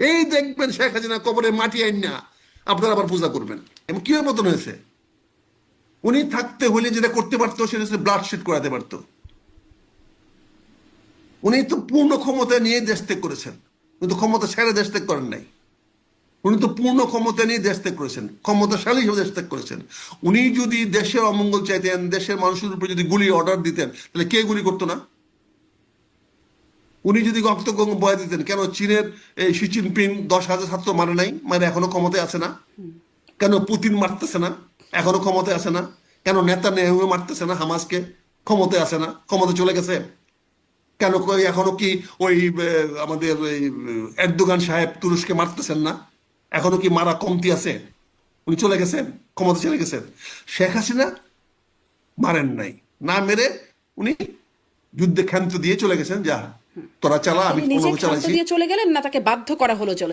এই দেখবেন শেখ হাসিনা কবরে মাটি আইন না আপনারা আবার পূজা করবেন। এবং কিভাবে পতন হয়েছে? উনি থাকতে হলে যেটা করতে পারতো সেটা হচ্ছে ব্লাড শেড করাতে পারতো। উনি তো পূর্ণ ক্ষমতা নিয়ে দেশ ত্যাগ করেছেন, কিন্তু ক্ষমতা ছেড়ে দেশ ত্যাগ করেন নাই। উনি তো পূর্ণ ক্ষমতা নিয়ে দেশ ত্যাগ করেছেন, ক্ষমতাশালী হিসেবে দেশ ত্যাগ করেছেন। উনি যদি দেশের অমঙ্গল চাইতেন, দেশের মানুষের উপরে যদি গুলি অর্ডার দিতেন, তাহলে কে গুলি করতো না? উনি যদি রক্তগঙ্গ বয়ে দিতেন, কেন চীনের এই শি জিনপিং 10,000 ছাত্র মারে নাই, মানে এখনো ক্ষমতায় আছে না? কেন পুতিন মারতেছে না, এখনো ক্ষমতায় আছে না? কেন নেতা নেহু মারতেছে না হামাসকে, ক্ষমতায় আছে না? ক্ষমতা চলে গেছে কেন? এখনো কি ওই আমাদের ওই এরদোগান সাহেব তুরস্কে মারতেছেন না? এখনো কি মারা কমতি আছে? উনি চলে গেছেন, ক্ষমতা চলে গেছেন। শেখ হাসিনা মারেন নাই, না মেরে উনি যুদ্ধে ক্ষান্ত দিয়ে চলে গেছেন, যা তোরা চালা, আমি তিনি নিজে অন্যভাবে ক্ষান্ত চালাইছি। দিয়ে চলে গেলেন, না তাকে বাধ্য করা হলো চলে